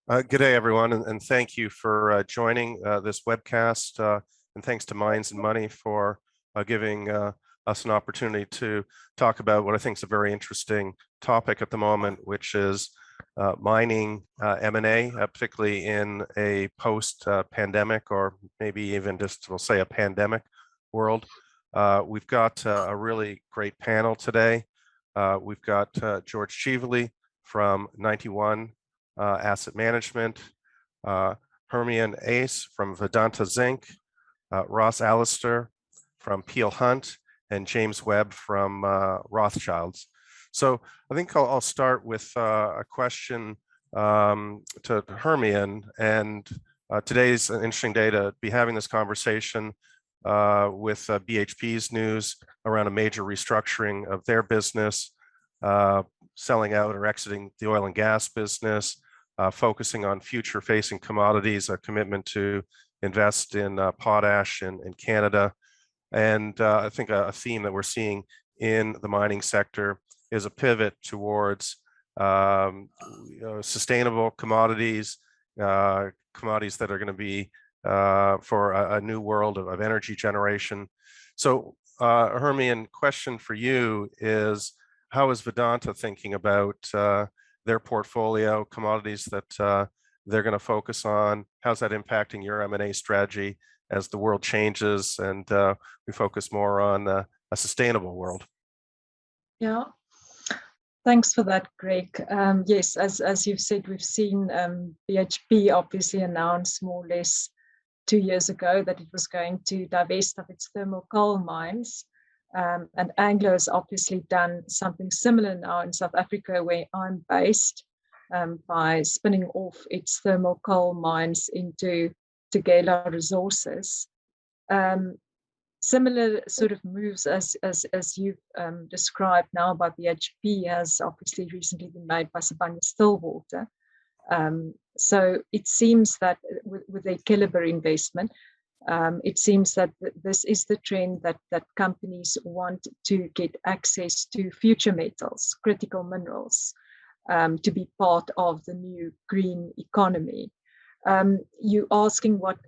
Good day, everyone, and thank you for joining this webcast. And thanks to Minds and Money for giving us an opportunity to talk about what I think is a very interesting topic at the moment, which is mining M&A, particularly in a post-pandemic or maybe even just, we'll say, a pandemic world. We've got a really great panel today. We've got George Cheveley from 91 Asset Management, Hermien Ace from Vedanta Zinc, Ross Allister from Peel Hunt, and James Webb from Rothschilds. So I think I'll start with a question to Hermien, and today's an interesting day to be having this conversation with BHP's news around a major restructuring of their business, selling out or exiting the oil and gas business, focusing on future-facing commodities, a commitment to invest in potash in Canada. And I think a theme that we're seeing in the mining sector is a pivot towards sustainable commodities, commodities that are going to be for a new world of energy generation. So Hermien, question for you is, how is Vedanta thinking about their portfolio, commodities that they're going to focus on? How's that impacting your M&A strategy as the world changes and we focus more on a sustainable world? Yeah, thanks for that, Greg. Yes, as you've said, we've seen BHP obviously announce more or less 2 years ago that it was going to divest of its thermal coal mines. And Anglo has obviously done something similar now in South Africa, where I'm based, by spinning off its thermal coal mines into Tugela Resources. Similar sort of moves as you've described now by BHP has obviously recently been made by Sibanye-Stillwater. So it seems that with their Calibre investment, it seems that this is the trend that companies want to get access to future metals, critical minerals, to be part of the new green economy. You asking what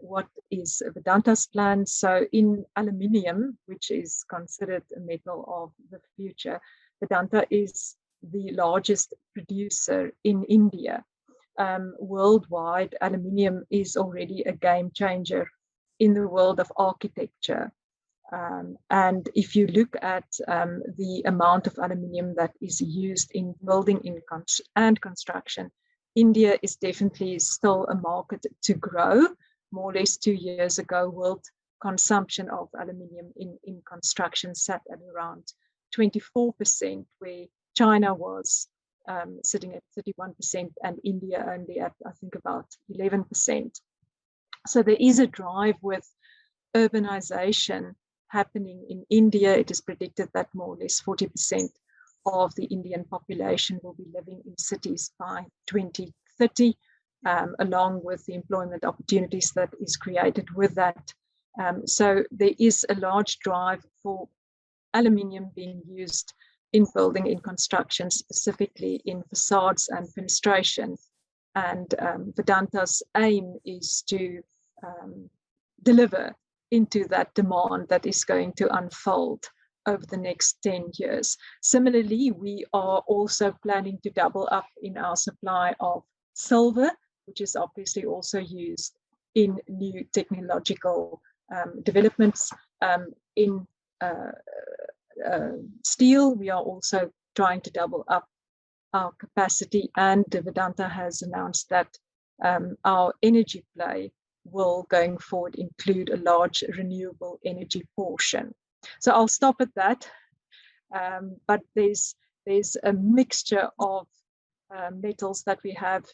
is Vedanta's plan? So in aluminium, which is considered a metal of the future, Vedanta is the largest producer in India. Worldwide, aluminium is already a game changer in the world of architecture. And if you look at the amount of aluminium that is used in building and construction, India is definitely still a market to grow. More or less 2 years ago, world consumption of aluminium in construction sat at around 24%, where China was sitting at 31% and India only at, I think, about 11%. So there is a drive with urbanization happening in India. It is predicted that more or less 40% of the Indian population will be living in cities by 2030, along with the employment opportunities that is created with that. So there is a large drive for aluminium being used in building, in construction, specifically in facades and fenestration. And Vedanta's aim is to deliver into that demand that is going to unfold over the next 10 years. Similarly, we are also planning to double up in our supply of silver, which is obviously also used in new technological developments. In steel, we are also trying to double up our capacity, and Vedanta has announced that our energy play will going forward include a large renewable energy portion. So I'll stop at that, but there's a mixture of metals that we have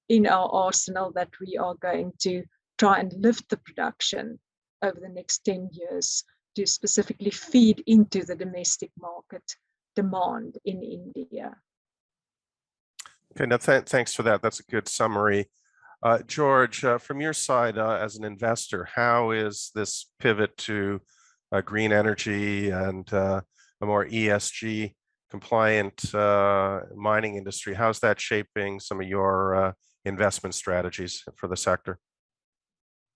in our arsenal that we are going to try and lift the production over the next 10 years to specifically feed into the domestic market demand in India. Okay, now thanks for that. That's a good summary. George, from your side as an investor, how is this pivot to green energy and a more ESG compliant mining industry, how's that shaping some of your investment strategies for the sector?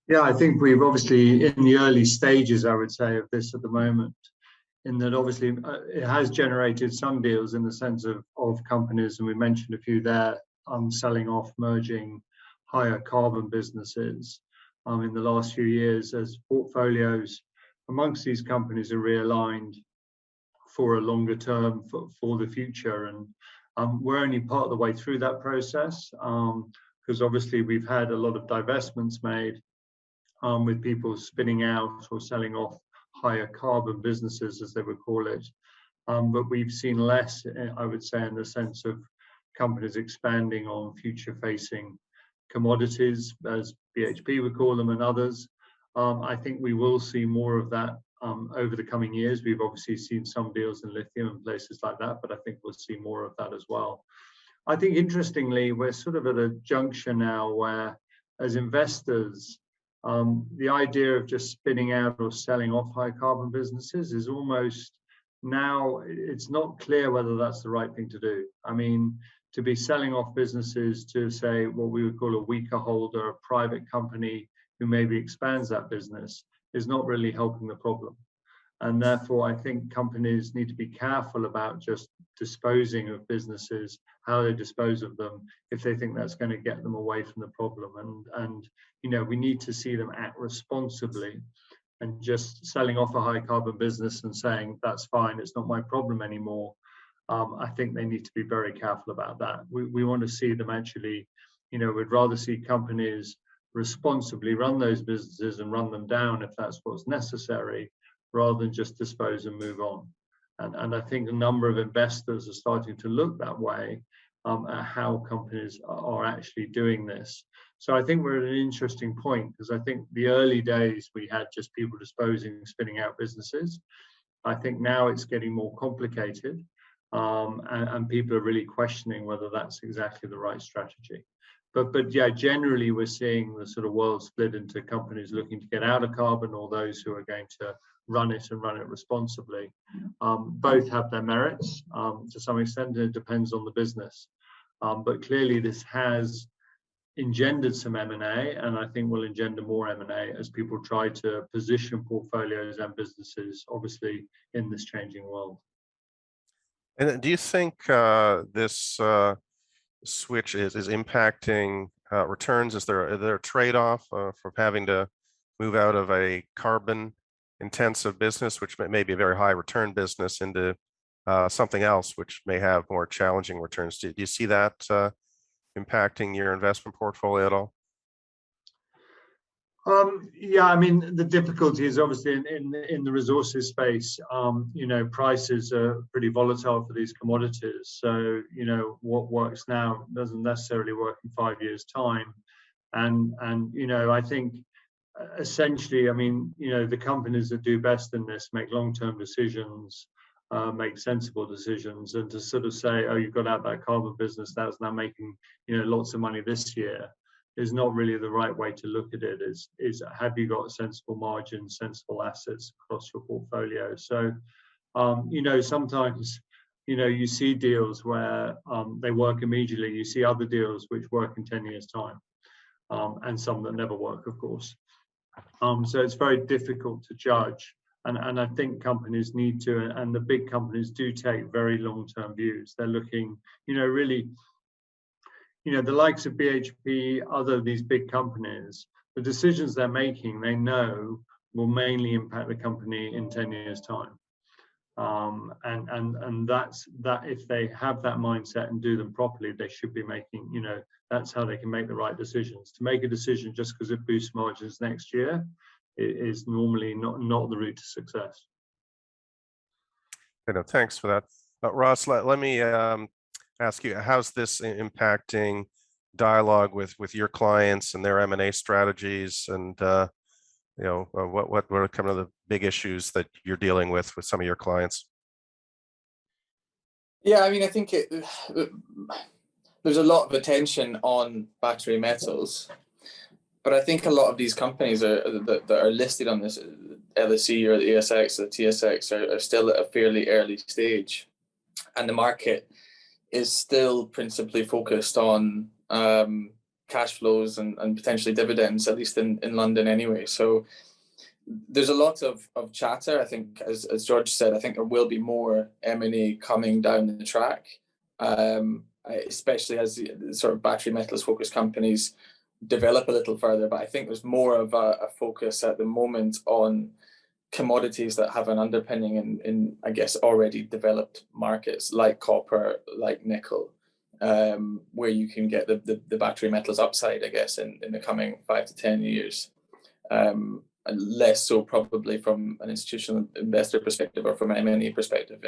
Yeah, I think we've obviously in the early stages, I would say, of this at the moment, in that obviously it has generated some deals in the sense of companies, and we mentioned a few there, selling off, merging higher carbon businesses in the last few years as portfolios amongst these companies are realigned for a longer term for the future. And we're only part of the way through that process because obviously we've had a lot of divestments made with people spinning out or selling off higher carbon businesses, as they would call it. But we've seen less, I would say, in the sense of companies expanding on future-facing commodities, as BHP would call them, and others. I think we will see more of that over the coming years. We've obviously seen some deals in lithium and places like that, but I think we'll see more of that as well. I think, interestingly, we're sort of at a juncture now where, as investors, the idea of just spinning out or selling off high carbon businesses is almost now, it's not clear whether that's the right thing to do. I mean, to be selling off businesses to, say, what we would call a weaker holder, a private company who maybe expands that business, is not really helping the problem. And therefore, I think companies need to be careful about just disposing of businesses, how they dispose of them, if they think that's going to get them away from the problem. And you know, we need to see them act responsibly, and just selling off a high carbon business and saying, that's fine, it's not my problem anymore. I think they need to be very careful about that. We want to see them actually, you know, we'd rather see companies responsibly run those businesses and run them down if that's what's necessary, rather than just dispose and move on. And I think a number of investors are starting to look that way at how companies are actually doing this. So I think we're at an interesting point, because I think the early days we had just people disposing, spinning out businesses. I think now it's getting more complicated, and people are really questioning whether that's exactly the right strategy. But yeah, generally we're seeing the sort of world split into companies looking to get out of carbon, or those who are going to run it and run it responsibly. Both have their merits to some extent, and it depends on the business. But clearly this has engendered some M&A, and I think will engender more M&A as people try to position portfolios and businesses, obviously, in this changing world. And do you think this switch is impacting returns? Is there a trade-off from having to move out of a carbon intensive business, which may be a very high return business, into something else which may have more challenging returns? Do you see that impacting your investment portfolio at all? Yeah, I mean, the difficulty is obviously in the resources space. You know, prices are pretty volatile for these commodities. So, you know, what works now doesn't necessarily work in 5 years' time. And you know, I think essentially, I mean, you know, the companies that do best in this make long-term decisions, make sensible decisions, and to sort of say, oh, you've got out that carbon business that's now making, you know, lots of money this year, is not really the right way to look at it. Is have you got sensible margins, sensible assets across your portfolio? So, you know, sometimes, you know, you see deals where they work immediately. You see other deals which work in 10 years' time, and some that never work, of course. So it's very difficult to judge. And I think companies need to, and the big companies do take very long-term views. They're looking, you know, really, you know, the likes of BHP, other these big companies, the decisions they're making, they know will mainly impact the company in 10 years' time. And that's that. If they have that mindset and do them properly, they should be making, you know, that's how they can make the right decisions. To make a decision just because it boosts margins next year is normally not the route to success. You know, thanks for that. Ross, let me ask you, how's this impacting dialogue with your clients and their M&A strategies? And you know, what are kind of the big issues that you're dealing with some of your clients? Yeah, I mean, I think there's a lot of attention on battery metals, but I think a lot of these companies that are listed on this LSE or the ASX or the TSX are still at a fairly early stage, and the market is still principally focused on cash flows and potentially dividends, at least in London anyway. So there's a lot of chatter. I think, as George said, I think there will be more M&A coming down the track, especially as the sort of battery metals focused companies develop a little further. But I think there's more of a focus at the moment on commodities that have an underpinning in I guess already developed markets like copper, like nickel, where you can get the battery metals upside, I guess, in the coming 5 to 10 years. And less so probably from an institutional investor perspective or from an M&A perspective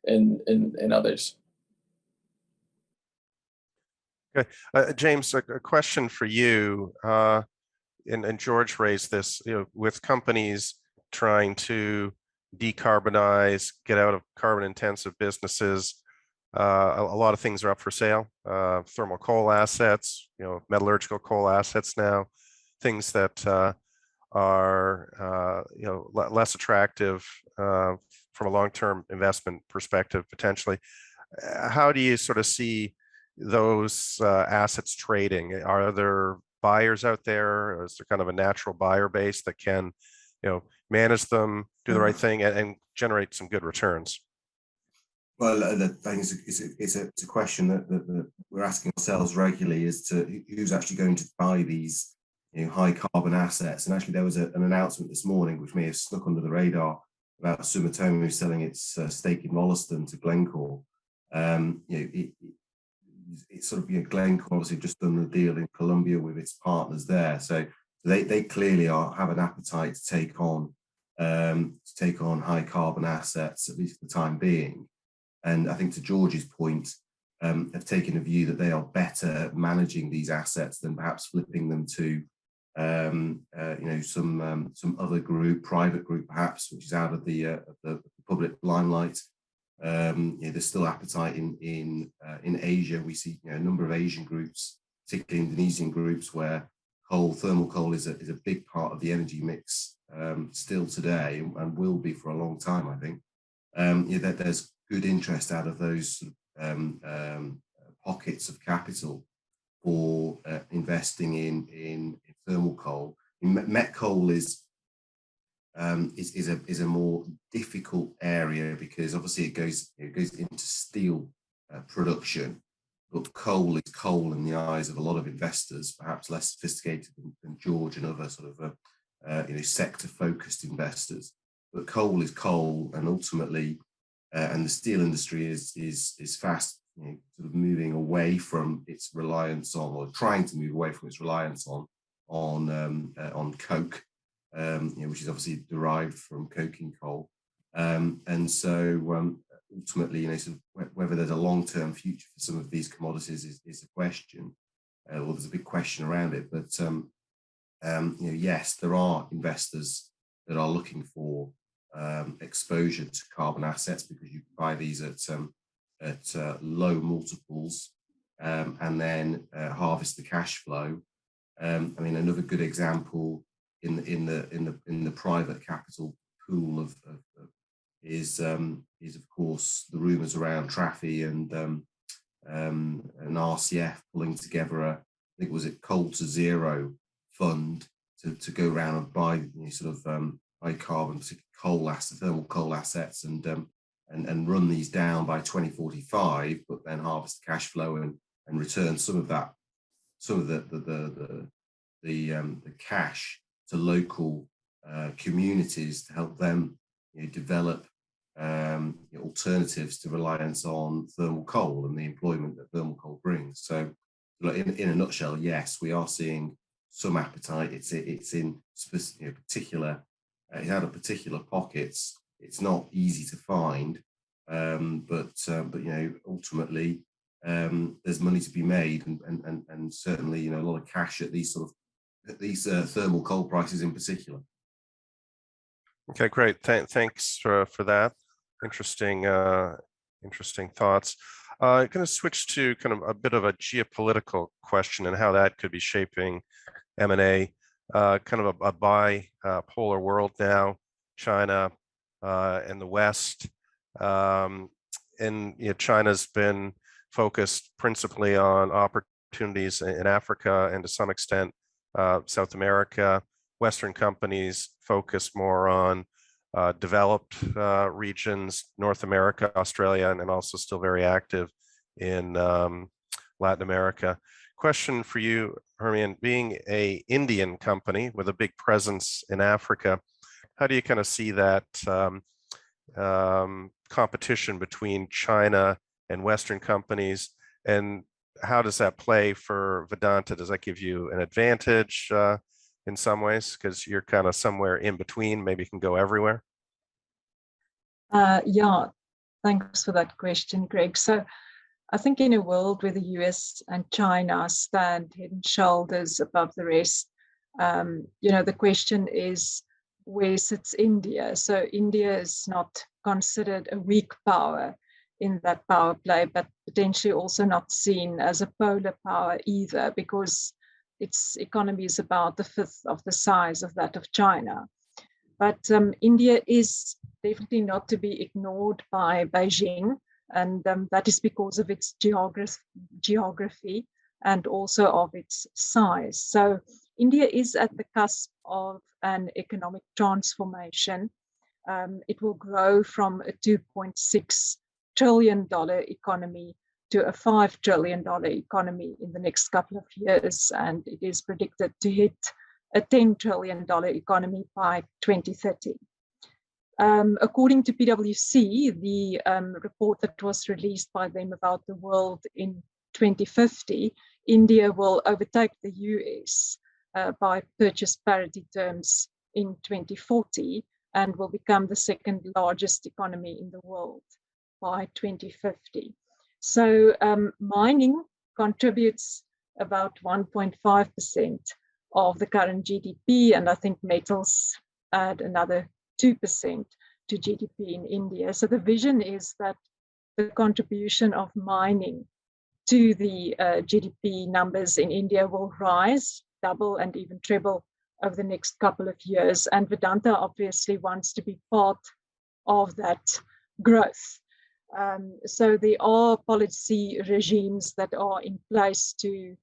in others. Okay, James, a question for you. And George raised this, with companies trying to decarbonize, get out of carbon-intensive businesses. A lot of things are up for sale. Thermal coal assets, metallurgical coal assets now, things that are less attractive from a long-term investment perspective potentially. How do you sort of see those assets trading? Are there buyers out there, or is there kind of a natural buyer base that can manage them, do the right thing, and generate some good returns? Well, I think it's a question that we're asking ourselves regularly, as to who's actually going to buy these high carbon assets. And actually there was an announcement this morning which may have snuck under the radar about Sumitomo selling its stake in Rothschild to Glencore. It's sort of, Glencore obviously just done the deal in Colombia with its partners there, so they clearly have an appetite to take on high carbon assets, at least for the time being. And I think, to George's point, have taken a view that they are better at managing these assets than perhaps flipping them to some other group, private group perhaps, which is out of the public limelight. There's still appetite in Asia. We see a number of Asian groups, particularly Indonesian groups, where thermal coal is a big part of the energy mix still today, and will be for a long time, I think. That there's good interest out of those pockets of capital for investing in thermal coal. Met coal is a more difficult area, because obviously it goes into steel production, but coal is coal in the eyes of a lot of investors, perhaps less sophisticated than George and other sort of sector focused investors. But coal is coal, and ultimately, and the steel industry is fast sort of moving away from its reliance on, or trying to move away from its reliance on coke. Which is obviously derived from coking coal, and so ultimately, sort of whether there's a long-term future for some of these commodities is a question. Well, there's a big question around it, but yes, there are investors that are looking for exposure to carbon assets, because you can buy these at low multiples, and then harvest the cash flow. Another good example in the private capital pool is of course the rumours around Traffy and RCF pulling together I think was it Coal to Zero fund to go around and buy high carbon thermal coal assets and run these down by 2045, but then harvest the cash flow and return some of the cash to local communities to help them develop alternatives to reliance on thermal coal and the employment that thermal coal brings. So in a nutshell, yes, we are seeing some appetite. It's in particular, it's out of particular pockets. It's not easy to find, but ultimately there's money to be made, and certainly a lot of cash at these thermal coal prices in particular. Okay, great. Thanks for that. Interesting thoughts. Going to switch to kind of a bit of a geopolitical question and how that could be shaping M&A. Kind of a bipolar world now, China and the West. And China's been focused principally on opportunities in Africa and to some extent South America. Western companies focus more on developed regions, North America, Australia, and also still very active in Latin America. Question for you, Hermien, being an Indian company with a big presence in Africa, how do you kind of see that competition between China and Western companies, and how does that play for Vedanta? Does that give you an advantage in some ways because you're kind of somewhere in between, maybe you can go everywhere? Yeah, thanks for that question, Greg. So I think in a world where the US and China stand head and shoulders above the rest, the question is, where sits India? So India is not considered a weak power in that power play, but potentially also not seen as a polar power either, because its economy is about 1/5 of the size of that of China. But India is definitely not to be ignored by Beijing, and that is because of its geography and also of its size. So India is at the cusp of an economic transformation. It will grow from a $2.6 trillion economy to a $5 trillion economy in the next couple of years, and it is predicted to hit a $10 trillion economy by 2030. According to PwC, the report that was released by them about the world in 2050, India will overtake the US by purchase parity terms in 2040 and will become the second largest economy in the world by 2050. So mining contributes about 1.5% of the current GDP, and I think metals add another 2% to GDP in India. So the vision is that the contribution of mining to the GDP numbers in India will rise, double and even treble over the next couple of years. And Vedanta obviously wants to be part of that growth. So there are policy regimes that are in place to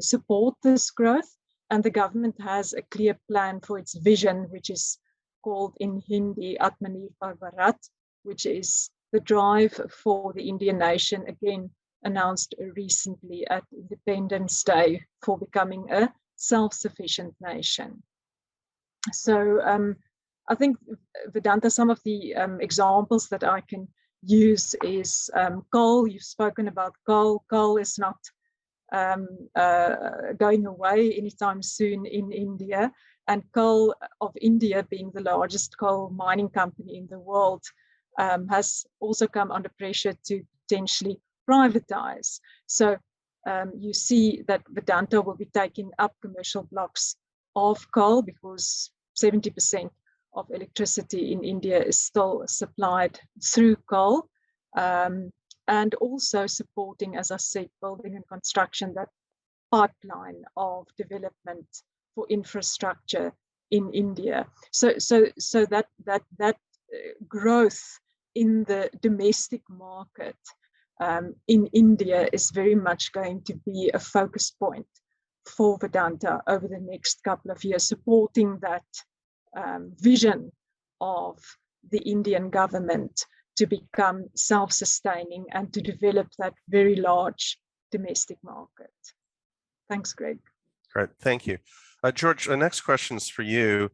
support this growth, and the government has a clear plan for its vision, which is called in Hindi Atmanirbhar Bharat, which is the drive for the Indian nation, again announced recently at Independence Day, for becoming a self-sufficient nation. So I think Vedanta, some of the examples that I can use is coal. You've spoken about coal. Coal is not going away anytime soon in India, and Coal of India, being the largest coal mining company in the world, has also come under pressure to potentially privatize. So you see that Vedanta will be taking up commercial blocks of coal, because 70% of electricity in India is still supplied through coal, and also supporting, as I said, building and construction, that pipeline of development for infrastructure in India. So that growth in the domestic market in India is very much going to be a focus point for Vedanta over the next couple of years, supporting that vision of the Indian government to become self-sustaining and to develop that very large domestic market. Thanks, Greg. Great, thank you. George, the next question is for you.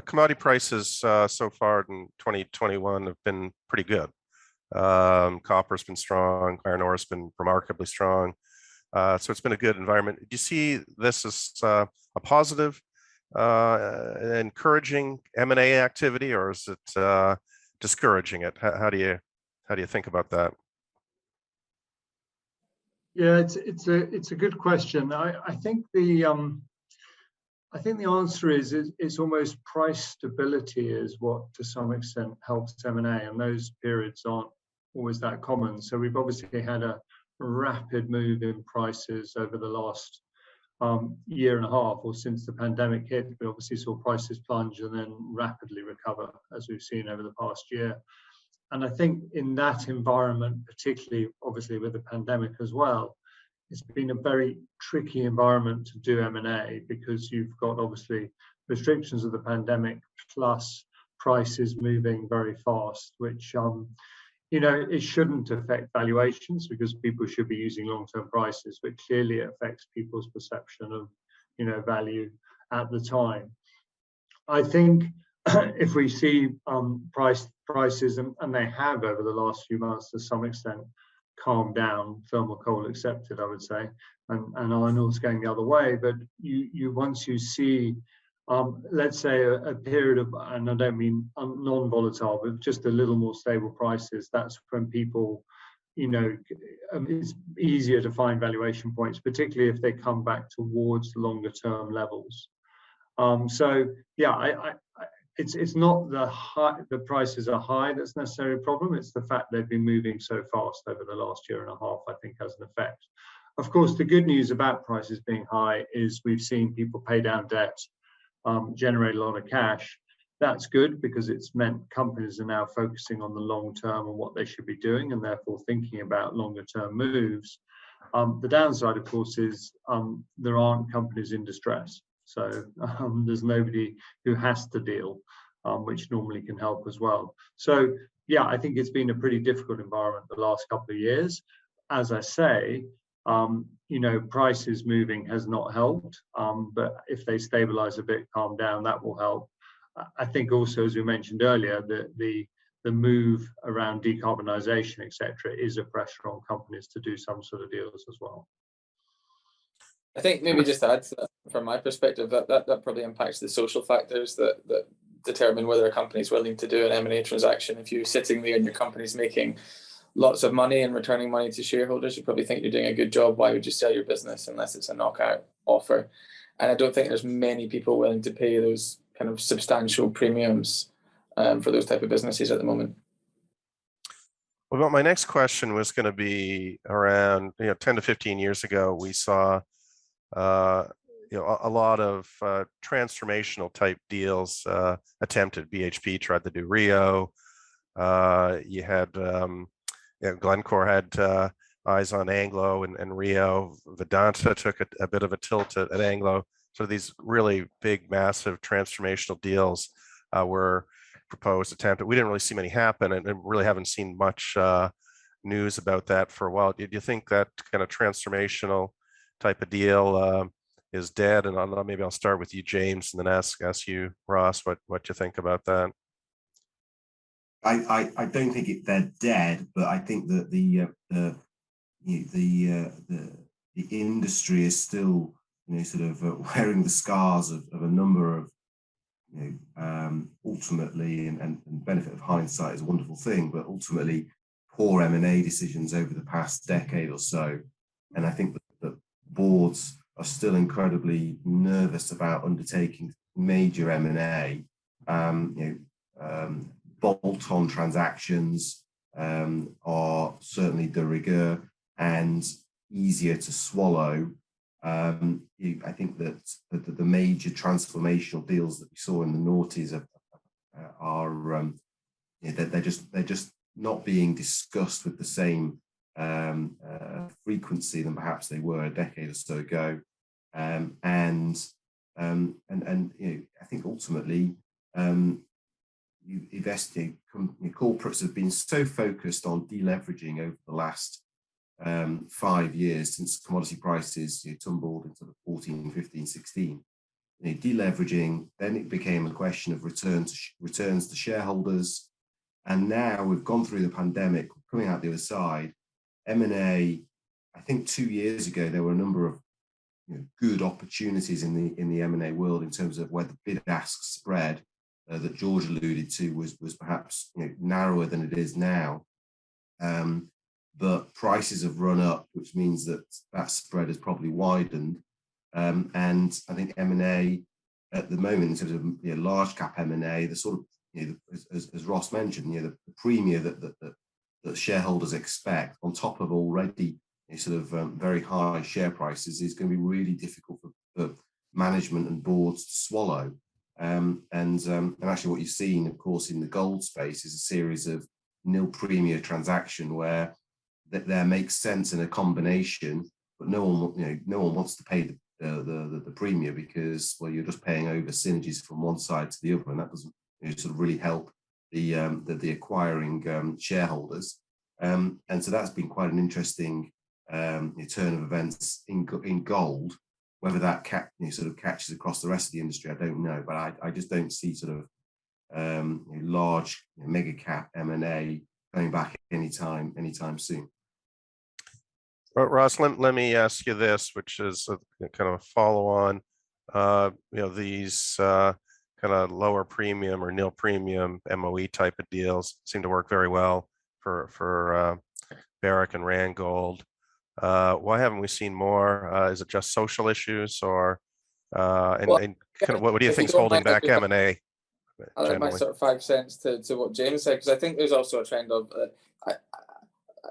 Commodity prices so far in 2021 have been pretty good. Copper's been strong, iron ore has been remarkably strong. So it's been a good environment. Do you see this as a positive, encouraging M&A activity, or is it discouraging it? How do you think about that? Yeah, it's a good question. I think the answer is it's almost price stability is what to some extent helps M&A, and those periods aren't always that common. So we've obviously had a rapid move in prices over the last year and a half, or since the pandemic hit. We obviously saw prices plunge and then rapidly recover, as we've seen over the past year. And I think in that environment, particularly obviously with the pandemic as well, it's been a very tricky environment to do M&A, because you've got obviously restrictions of the pandemic plus prices moving very fast, which it shouldn't affect valuations, because people should be using long-term prices, but clearly it affects people's perception of value at the time. I think if we see prices, and they have over the last few months to some extent calmed down, thermal coal accepted, I would say, and iron ore's going the other way. But once you see, let's say a period of, and I don't mean non-volatile, but just a little more stable prices, that's when people, it's easier to find valuation points, particularly if they come back towards longer term levels. So yeah, it's not the prices are high that's necessarily a problem. It's the fact they've been moving so fast over the last year and a half, I think, has an effect. Of course, the good news about prices being high is we've seen people pay down debt, generate a lot of cash. That's good, because it's meant companies are now focusing on the long term and what they should be doing, and therefore thinking about longer term moves. The downside, of course, is there aren't companies in distress. So there's nobody who has to deal, which normally can help as well. So yeah, I think it's been a pretty difficult environment the last couple of years. As I say, prices moving has not helped, but if they stabilize a bit, calm down, that will help. I think also, as we mentioned earlier, the move around decarbonisation, etc., is a pressure on companies to do some sort of deals as well. I think maybe just to add to that, from my perspective, that probably impacts the social factors that determine whether a company is willing to do an M&A transaction. If you're sitting there and your company's making lots of money and returning money to shareholders, you probably think you're doing a good job. Why would you sell your business unless it's a knockout offer? And I don't think there's many people willing to pay those kind of substantial premiums for those type of businesses at the moment. Well, my next question was going to be around 10 to 15 years ago, we saw a lot of transformational type deals attempted. BHP tried to do Rio. You had Glencore had eyes on Anglo and Rio. Vedanta took a bit of a tilt at Anglo. So these really big, massive transformational deals were proposed, attempted. We didn't really see many happen, and really haven't seen much news about that for a while. Do you think that kind of transformational type of deal is dead? And maybe I'll start with you, James, and then ask you, Ross, what you think about that. I don't think they're dead, but I think that the industry is still sort of wearing the scars of a number of ultimately, and benefit of hindsight is a wonderful thing, but ultimately poor M&A decisions over the past decade or so. And I think that boards are still incredibly nervous about undertaking major M&A. Bolt-on transactions are certainly de rigueur and easier to swallow. I think that the major transformational deals that we saw in the noughties are they're just not being discussed with the same frequency than perhaps they were a decade or so ago. I think ultimately investing corporates have been so focused on deleveraging over the last 5 years since commodity prices tumbled into the 14, 15, 16. Deleveraging, then it became a question of returns to shareholders. And now we've gone through the pandemic, coming out the other side. M&A, I think 2 years ago, there were a number of good opportunities in the M&A world in terms of where the bid-ask spread that George alluded to was perhaps narrower than it is now. But prices have run up, which means that spread has probably widened. And I think M&A at the moment, in terms of large cap M&A, the sort of as Ross mentioned, the premium that shareholders expect on top of already sort of very high share prices is going to be really difficult for management and boards to swallow. And actually, what you've seen, of course, in the gold space is a series of nil premium transaction where there makes sense in a combination but no one wants to pay the premium, because, well, you're just paying over synergies from one side to the other, and that doesn't sort of really help the acquiring shareholders. And so that's been quite an interesting turn of events in gold. Whether that sort of catches across the rest of the industry, I don't know, but I just don't see sort of large mega cap M&A coming back anytime soon. Ross, let me ask you this, which is a kind of a follow on. These kind of lower premium or nil premium MOE type of deals seem to work very well for Barrick and Randgold. Why haven't we seen more? Is it just social issues, or and kind of what do you think is holding back M&A? I like my sort of 5 cents to what James said, because I think there's also a trend of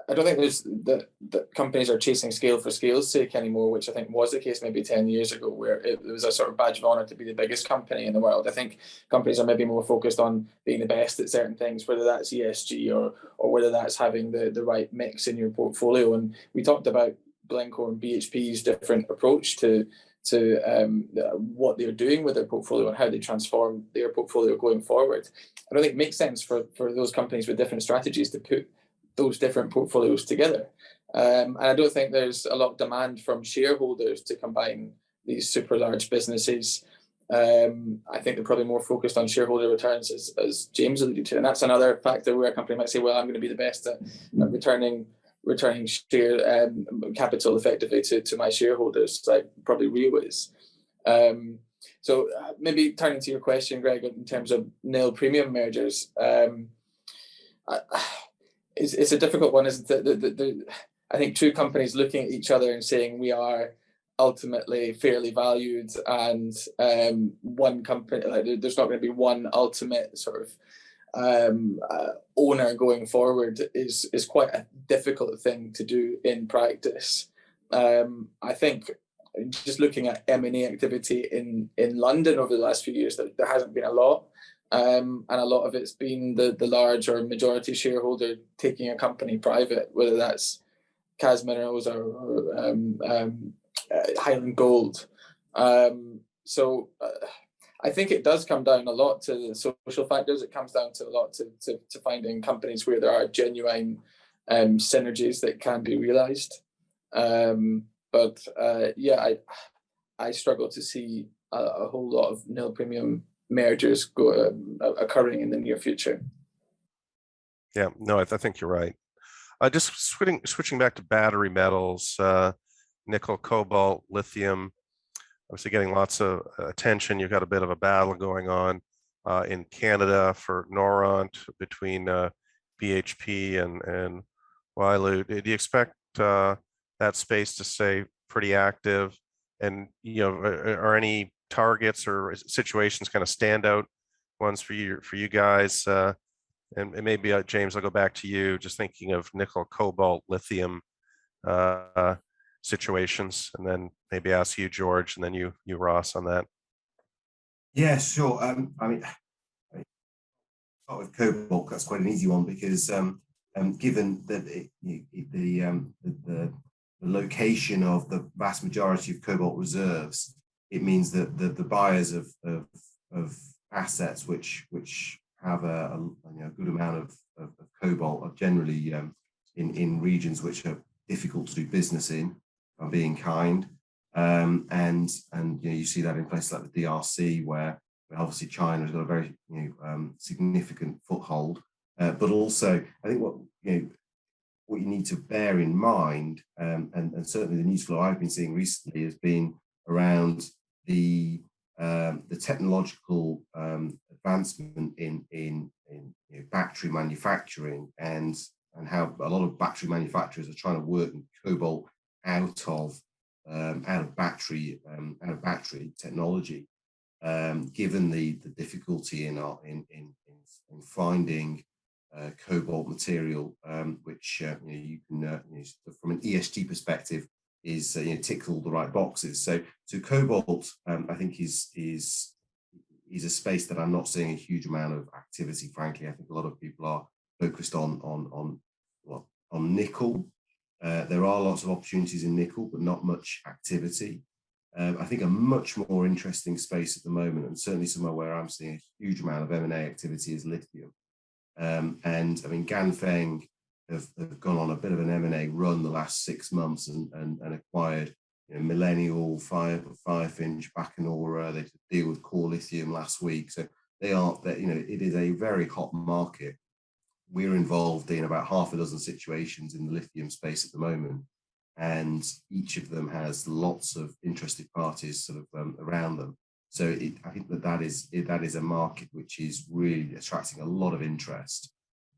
I don't think there's that companies are chasing scale for scale's sake anymore, which I think was the case maybe 10 years ago, where it was a sort of badge of honor to be the biggest company in the world. I think companies are maybe more focused on being the best at certain things, whether that's ESG or whether that's having the right mix in your portfolio. And we talked about Glencore and BHP's different approach to what they're doing with their portfolio and how they transform their portfolio going forward. I don't think it makes sense for those companies with different strategies to put those different portfolios together. And I don't think there's a lot of demand from shareholders to combine these super large businesses. I think they're probably more focused on shareholder returns, as James alluded to. And that's another factor where a company might say, well, I'm going to be the best at returning share capital effectively to my shareholders, like probably Rio is. So maybe turning to your question, Greg, in terms of nil premium mergers, it's a difficult one, isn't it? I think two companies looking at each other and saying we are ultimately fairly valued, and one company, like, there's not going to be one ultimate sort of owner going forward is quite a difficult thing to do in practice. I think just looking at M&A activity in London over the last few years, there hasn't been a lot. And a lot of it's been the large or majority shareholder taking a company private, whether that's Cas Minerals or Highland Gold. So I think it does come down a lot to the social factors. It comes down to a lot to finding companies where there are genuine synergies that can be realised. But I struggle to see a whole lot of nil premium mergers occurring in the near future. Yeah, no, I think you're right. Just switching back to battery metals, nickel, cobalt, lithium, obviously getting lots of attention. You've got a bit of a battle going on in Canada for Noront between BHP and Wyloo. Do you expect that space to stay pretty active? And are any targets or situations kind of standout ones for you guys? And maybe James, I'll go back to you. Just thinking of nickel, cobalt, lithium situations, and then maybe ask you, George, and then you Ross, on that. Yeah, sure. I mean, start with cobalt. That's quite an easy one, because given that the location of the vast majority of cobalt reserves, it means that the buyers of assets which have a good amount of cobalt are generally in regions which are difficult to do business in, are being kind, and you see that in places like the DRC, where obviously China has got a very significant foothold, but also I think what you need to bear in mind, and certainly the news flow I've been seeing recently has been around the technological advancement in battery manufacturing, and how a lot of battery manufacturers are trying to work cobalt out of battery technology, given the difficulty in finding cobalt material, which you can from an ESG perspective is tick all the right boxes. So cobalt, I think is a space that I'm not seeing a huge amount of activity. Frankly, I think a lot of people are focused on nickel, There are lots of opportunities in nickel, but not much activity. I think a much more interesting space at the moment, and certainly somewhere where I'm seeing a huge amount of M&A activity, is lithium. And I mean, Ganfeng have gone on a bit of an M&A run the last 6 months and acquired, you know, Millennial, Firefinch, Bacanora. They did a deal with Core Lithium last week. So they are, you know, it is a very hot market. We're involved in about half a dozen situations in the lithium space at the moment, and each of them has lots of interested parties sort of around them. So I think that is a market which is really attracting a lot of interest,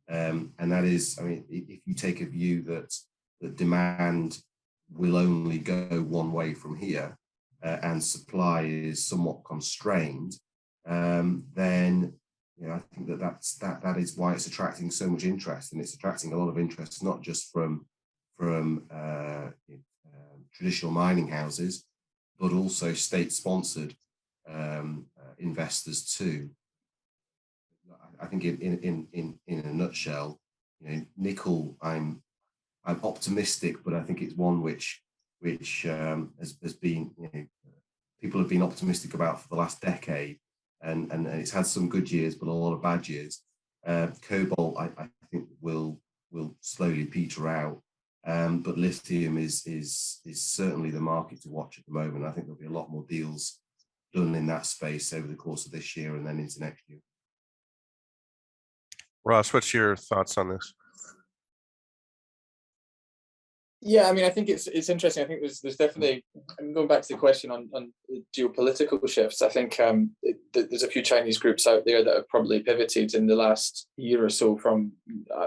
and that is, I mean, if you take a view that demand will only go one way from here, and supply is somewhat constrained, then, you know, I think that is why it's attracting so much interest, and it's attracting a lot of interest not just from traditional mining houses, but also state-sponsored investors too. I think in a nutshell, you know, nickel, I'm optimistic, but I think it's one which has been, you know, people have been optimistic about for the last decade. And it's had some good years, but a lot of bad years. Cobalt, I think, will slowly peter out, but lithium is certainly the market to watch at the moment. I think there'll be a lot more deals done in that space over the course of this year and then into next year. Ross, what's your thoughts on this? Yeah, I mean, I think it's interesting. I think there's definitely, I'm going back to the question on geopolitical shifts. I think there's a few Chinese groups out there that have probably pivoted in the last year or so from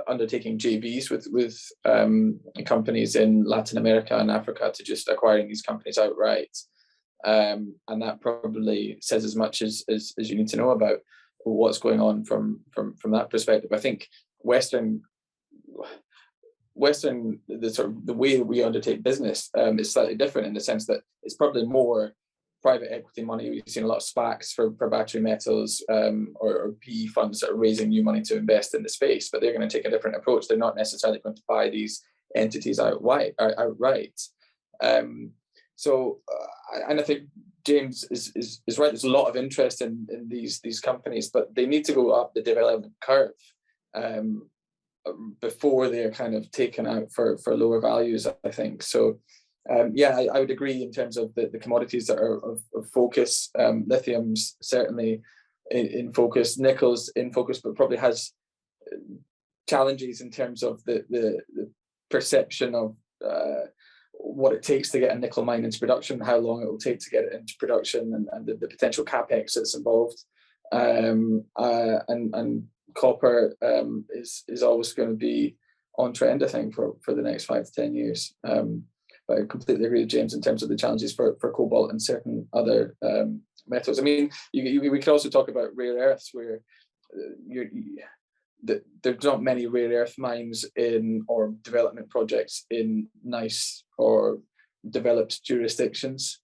undertaking JVs with companies in Latin America and Africa to just acquiring these companies outright. And that probably says as much as you need to know about what's going on from that perspective. I think the way we undertake business is slightly different in the sense that it's probably more private equity money. We've seen a lot of SPACs for battery metals, or PE funds that are raising new money to invest in the space, but they're going to take a different approach. They're not necessarily going to buy these entities outright. And I think James is right. There's a lot of interest in these companies, but they need to go up the development curve before they're kind of taken out for lower values, I think. So yeah, I would agree in terms of the commodities that are of focus. Lithium's certainly in focus, nickel's in focus, but probably has challenges in terms of the perception of what it takes to get a nickel mine into production, how long it will take to get it into production, and the potential capex that's involved. And copper is always going to be on trend, I think, for the next 5 to 10 years. But I completely agree with James in terms of the challenges for cobalt and certain other metals. I mean, we could also talk about rare earths, where there's not many rare earth mines or development projects in nice or developed jurisdictions,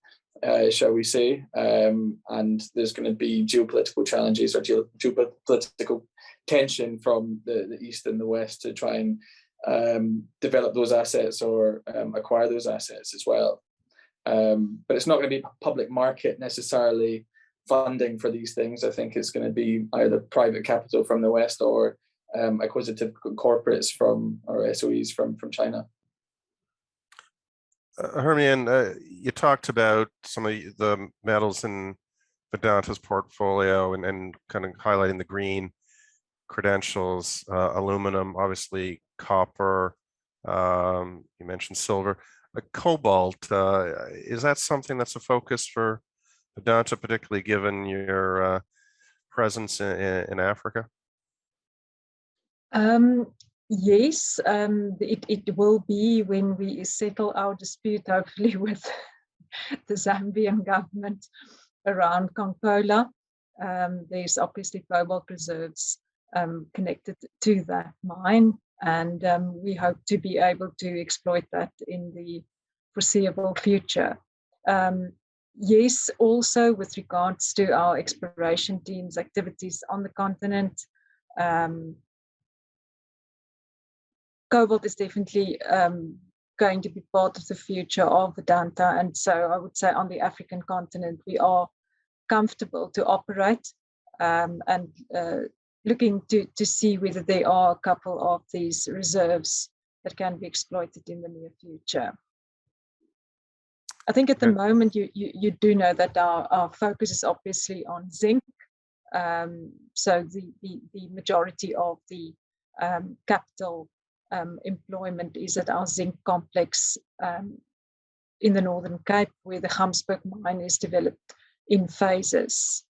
shall we say. And there's going to be geopolitical challenges or geopolitical tension from the east and the west to try and develop those assets or acquire those assets as well. But it's not going to be public market necessarily funding for these things. I think it's going to be either private capital from the west or acquisitive corporates or SOEs from China. Hermien, you talked about some of the metals in Vedanta's portfolio and kind of highlighting the green credentials, aluminum, obviously copper, you mentioned silver, cobalt. Is that something that's a focus for Vedanta, particularly given your presence in Africa? Yes, it will be when we settle our dispute, hopefully, with the Zambian government around Konkola. There's obviously cobalt reserves connected to that mine, and we hope to be able to exploit that in the foreseeable future. Yes, also with regards to our exploration team's activities on the continent, cobalt is definitely going to be part of the future of Vedanta. And so I would say on the African continent, we are comfortable to operate and looking to see whether there are a couple of these reserves that can be exploited in the near future. I think at the moment you do know that our focus is obviously on zinc. So the majority of the capital employment is at our zinc complex in the Northern Cape, where the Gamsberg mine is developed in phases.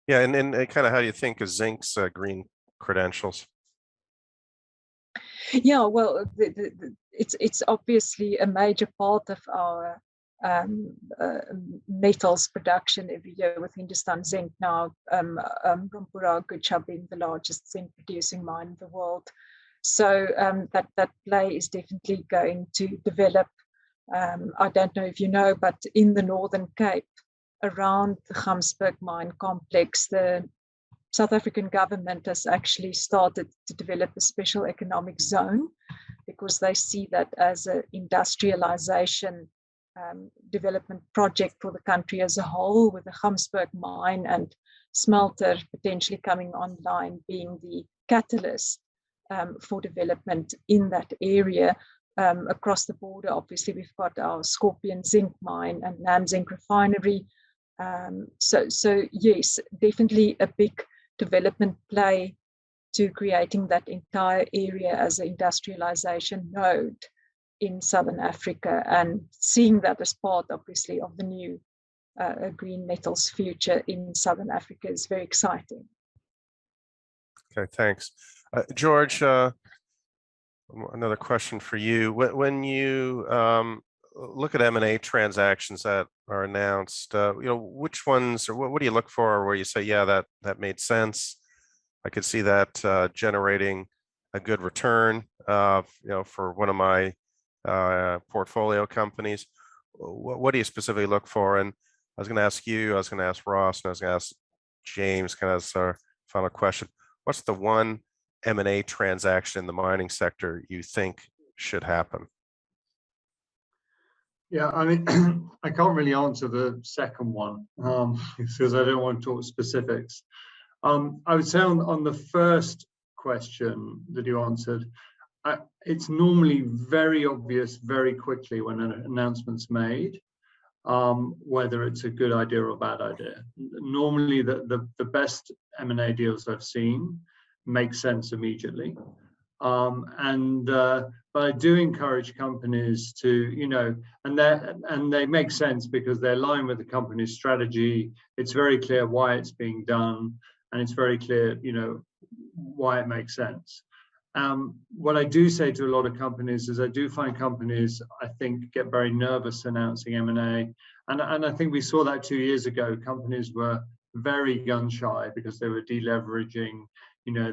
Yeah, and kind of how do you think of Zinc's green credentials? Yeah, well, it's obviously a major part of our metals production every year with Hindustan Zinc now, Rampura Gucha being the largest zinc producing mine in the world. So that play is definitely going to develop. I don't know if you know, but in the Northern Cape, around the Gamsberg mine complex, the South African government has actually started to develop a special economic zone because they see that as an industrialization development project for the country as a whole, with the Gamsberg mine and smelter potentially coming online being the catalyst for development in that area. Across the border, obviously, we've got our Scorpion Zinc mine and Nam Zinc refinery. So yes, definitely a big development play to creating that entire area as an industrialization node in Southern Africa, and seeing that as part, obviously, of the new green metals future in Southern Africa is very exciting. Okay, thanks. George, another question for you. When you look at M&A transactions that are announced, which ones, or what do you look for where you say, yeah, that made sense? I could see that generating a good return, for one of my portfolio companies. What do you specifically look for? And I was going to ask you, I was going to ask Ross, and I was going to ask James, kind of as our final question. What's the one M&A transaction in the mining sector you think should happen? Yeah, I mean, I can't really answer the second one because I don't want to talk specifics. I would say on the first question that you answered, it's normally very obvious very quickly when an announcement's made, whether it's a good idea or a bad idea. Normally, the best M&A deals I've seen make sense immediately. But I do encourage companies to, and they make sense because they align with the company's strategy. It's very clear why it's being done, and it's very clear, why it makes sense. What I do say to a lot of companies is I do find companies, I think, get very nervous announcing M&A. And I think we saw that 2 years ago. Companies were very gun shy because they were deleveraging.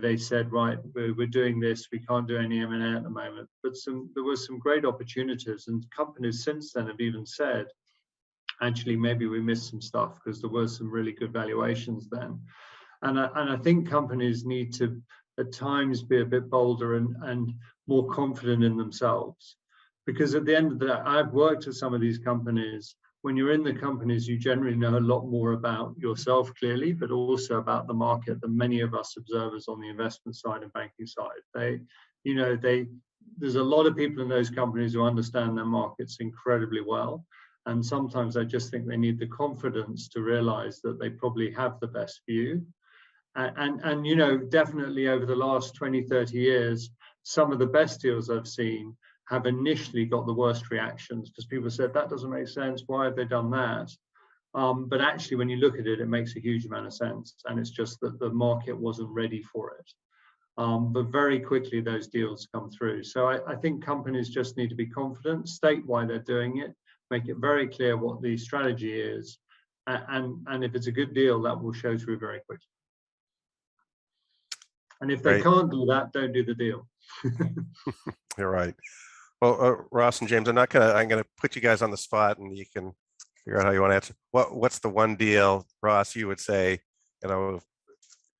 They said, right, we're doing this, we can't do any M&A at the moment. But there were some great opportunities, and companies since then have even said, actually, maybe we missed some stuff because there were some really good valuations then. And I think companies need to, at times, be a bit bolder and more confident in themselves. Because at the end of the day, I've worked with some of these companies. When you're in the companies, you generally know a lot more about yourself, clearly, but also about the market than many of us observers on the investment side and banking side. There's a lot of people in those companies who understand their markets incredibly well. And sometimes I just think they need the confidence to realize that they probably have the best view. And definitely over the last 20, 30 years, some of the best deals I've seen have initially got the worst reactions because people said, that doesn't make sense. Why have they done that? But actually, when you look at it, it makes a huge amount of sense. And it's just that the market wasn't ready for it. But very quickly, those deals come through. So I think companies just need to be confident, state why they're doing it, make it very clear what the strategy is. And if it's a good deal, that will show through very quickly. And if they can't do that, don't do the deal. You're right. Well, Ross and James, I'm gonna put you guys on the spot, and you can figure out how you want to answer. What's the one deal, Ross, you would say,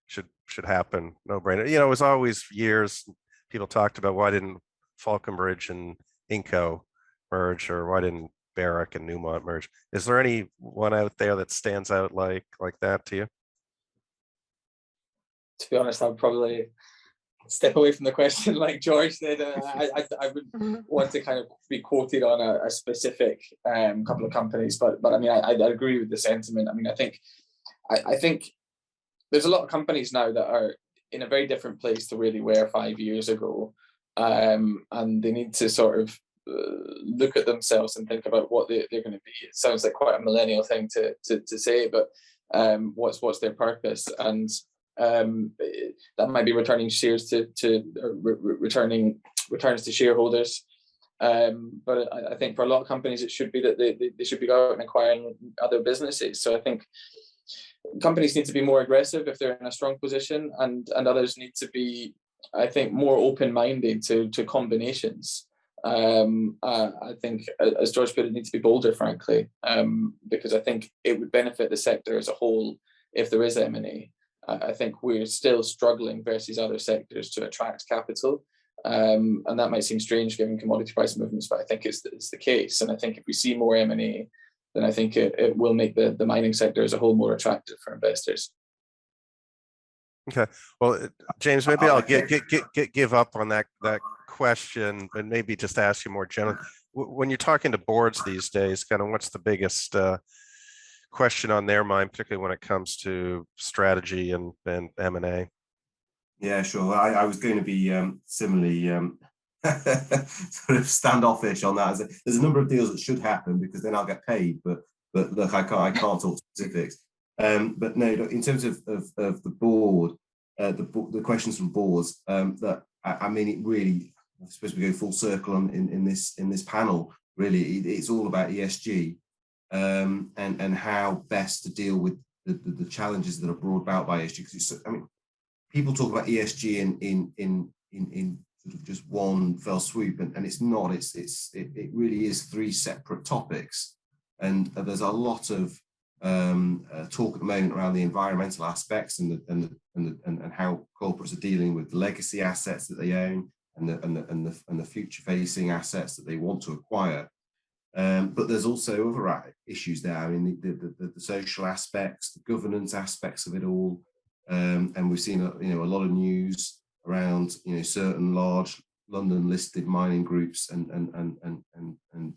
should happen? No brainer. It was always years people talked about why didn't Falconbridge and Inco merge, or why didn't Barrick and Newmont merge? Is there any one out there that stands out like that to you? To be honest, I'd probably step away from the question like George did. I would want to kind of be quoted on a specific couple of companies, but I mean, I agree with the sentiment. I mean, I think there's a lot of companies now that are in a very different place to where they were 5 years ago, and they need to sort of look at themselves and think about what they're going to be. It sounds like quite a millennial thing to say, but what's their purpose? And that might be returning shares returning returns to shareholders. But I think for a lot of companies, it should be that they should be out and acquiring other businesses. So I think companies need to be more aggressive if they're in a strong position, and others need to be, I think, more open-minded to combinations. I think, as George put it, need to be bolder, frankly, because I think it would benefit the sector as a whole if there is M&A. I think we're still struggling versus other sectors to attract capital, and that might seem strange given commodity price movements, but I think it's the case. And I think if we see more M&A, then I think it will make the mining sector as a whole more attractive for investors. Okay, well, James, maybe I'll give up on that question, and maybe just ask you more generally. When you're talking to boards these days, kind of what's the biggest question on their mind, particularly when it comes to strategy and M&A? Yeah, sure. I was going to be similarly sort of standoffish on that. There's a number of deals that should happen because then I'll get paid, but look, I can't talk specifics. But no, in terms of the board, the questions from boards, that I mean, it really, I suppose we go full circle in this panel. Really, it's all about ESG, and how best to deal with the challenges that are brought about by ESG. Because I mean, people talk about ESG in sort of just one fell swoop, and it's not. It really is three separate topics, and there's a lot of talk at the moment around the environmental aspects and how corporates are dealing with the legacy assets that they own and the future-facing assets that they want to acquire. But there's also other issues there. I mean, the social aspects, the governance aspects of it all, and we've seen a lot of news around certain large London-listed mining groups and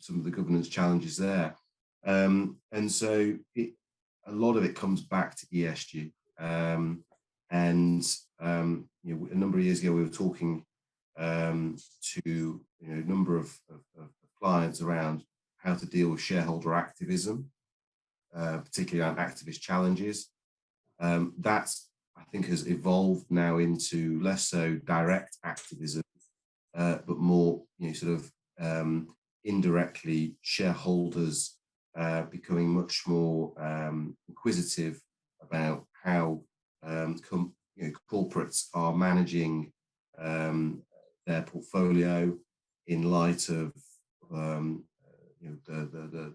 some of the governance challenges there. And so a lot of it comes back to ESG. A number of years ago, we were talking to a number of clients around how to deal with shareholder activism, particularly around activist challenges. That, I think, has evolved now into less so direct activism, but more sort of indirectly shareholders becoming much more inquisitive about how corporates are managing their portfolio in light of the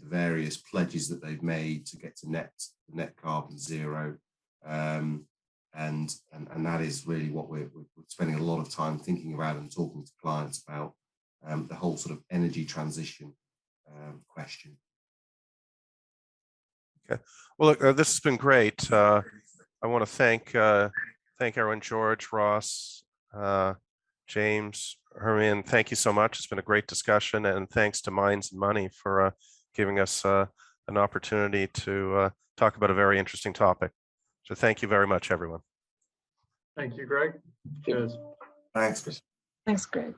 various pledges that they've made to get to net carbon zero, and that is really what we're spending a lot of time thinking about and talking to clients about, the whole sort of energy transition question. Okay. Well, look, this has been great. I want to thank everyone, George, Ross, James, Hermien. Thank you so much. It's been a great discussion, and thanks to Mines and Money for giving us an opportunity to talk about a very interesting topic. So thank you very much, everyone. Thank you, Greg. Cheers. Thanks. Thanks, Greg.